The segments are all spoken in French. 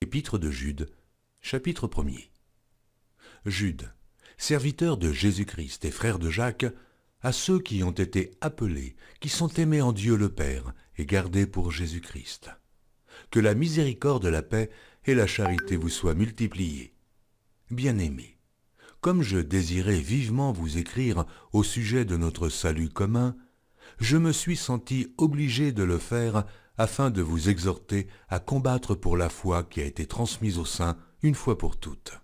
Épître de Jude, chapitre 1er. Jude, serviteur de Jésus-Christ et frère de Jacques, à ceux qui ont été appelés, qui sont aimés en Dieu le Père et gardés pour Jésus-Christ. Que la miséricorde, la paix et la charité vous soient multipliées. Bien-aimés, comme je désirais vivement vous écrire au sujet de notre salut commun, je me suis senti obligé de le faire afin de vous exhorter à combattre pour la foi qui a été transmise aux saints une fois pour toutes.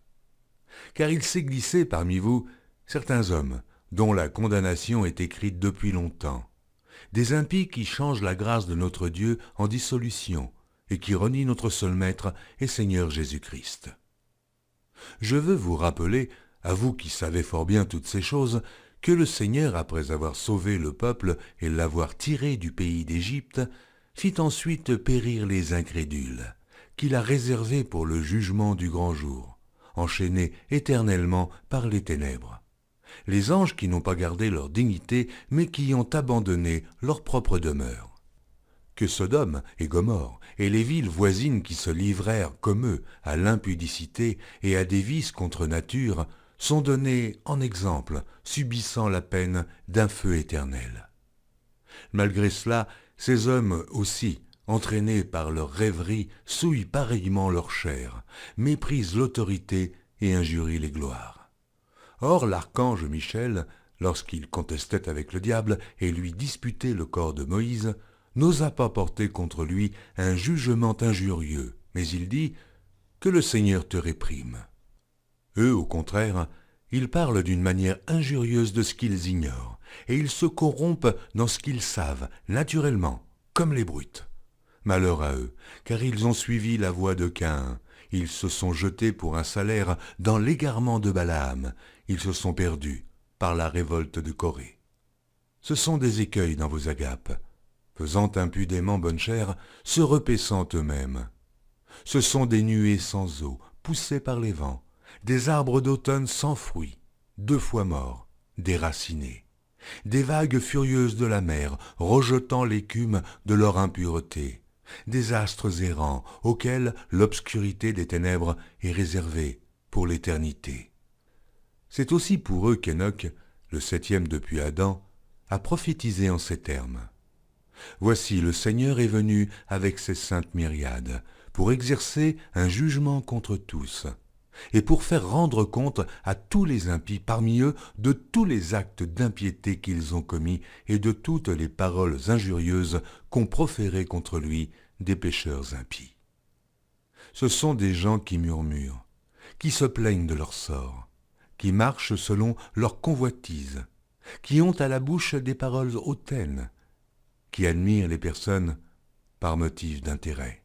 Car il s'est glissé parmi vous certains hommes dont la condamnation est écrite depuis longtemps, des impies qui changent la grâce de notre Dieu en dissolution et qui renient notre seul Maître et Seigneur Jésus-Christ. Je veux vous rappeler, à vous qui savez fort bien toutes ces choses, que le Seigneur, après avoir sauvé le peuple et l'avoir tiré du pays d'Égypte, fit ensuite périr les incrédules, qu'il a réservés pour le jugement du grand jour, enchaînés éternellement par les ténèbres. Les anges qui n'ont pas gardé leur dignité, mais qui ont abandonné leur propre demeure. Que Sodome et Gomorrhe et les villes voisines qui se livrèrent comme eux à l'impudicité et à des vices contre nature sont donnés en exemple, subissant la peine d'un feu éternel. Malgré cela, ces hommes aussi, entraînés par leur rêverie, souillent pareillement leur chair, méprisent l'autorité et injurient les gloires. Or l'archange Michel, lorsqu'il contestait avec le diable et lui disputait le corps de Moïse, n'osa pas porter contre lui un jugement injurieux, mais il dit « Que le Seigneur te réprime ». Eux, au contraire, ils parlent d'une manière injurieuse de ce qu'ils ignorent, et ils se corrompent dans ce qu'ils savent, naturellement, comme les brutes. Malheur à eux, car ils ont suivi la voie de Caïn, ils se sont jetés pour un salaire dans l'égarement de Balaam, ils se sont perdus par la révolte de Corée. Ce sont des écueils dans vos agapes, faisant impudemment bonne chère, se repaissant eux-mêmes. Ce sont des nuées sans eau, poussées par les vents, des arbres d'automne sans fruits, 2 fois morts, déracinés, des vagues furieuses de la mer, rejetant l'écume de leur impureté, des astres errants auxquels l'obscurité des ténèbres est réservée pour l'éternité. C'est aussi pour eux qu'Enoch, le 7e depuis Adam, a prophétisé en ces termes. Voici, le Seigneur est venu avec ses saintes myriades, pour exercer un jugement contre tous, et pour faire rendre compte à tous les impies parmi eux de tous les actes d'impiété qu'ils ont commis et de toutes les paroles injurieuses qu'ont proférées contre lui des pécheurs impies. Ce sont des gens qui murmurent, qui se plaignent de leur sort, qui marchent selon leur convoitise, qui ont à la bouche des paroles hautaines, qui admirent les personnes par motif d'intérêt.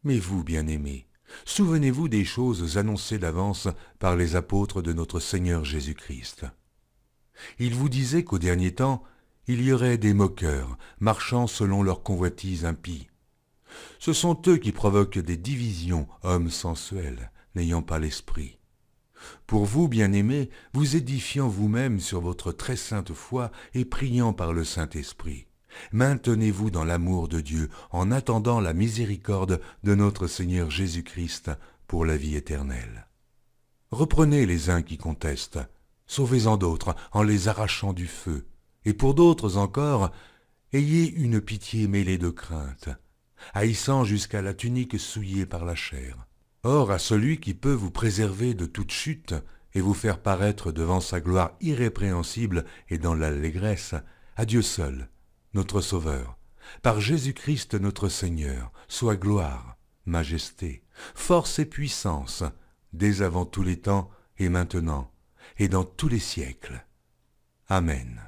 Mais vous, bien-aimés, souvenez-vous des choses annoncées d'avance par les apôtres de notre Seigneur Jésus-Christ. Ils vous disaient qu'au dernier temps, il y aurait des moqueurs, marchant selon leur convoitise impie. Ce sont eux qui provoquent des divisions, hommes sensuels, n'ayant pas l'esprit. Pour vous, bien-aimés, vous édifiant vous-même sur votre très sainte foi et priant par le Saint-Esprit, maintenez-vous dans l'amour de Dieu en attendant la miséricorde de notre Seigneur Jésus-Christ pour la vie éternelle. Reprenez les uns qui contestent, sauvez-en d'autres en les arrachant du feu, et pour d'autres encore, ayez une pitié mêlée de crainte, haïssant jusqu'à la tunique souillée par la chair. Or, à celui qui peut vous préserver de toute chute et vous faire paraître devant sa gloire irrépréhensible et dans l'allégresse, à Dieu seul, notre Sauveur, par Jésus-Christ notre Seigneur, soit gloire, majesté, force et puissance, dès avant tous les temps et maintenant, et dans tous les siècles. Amen.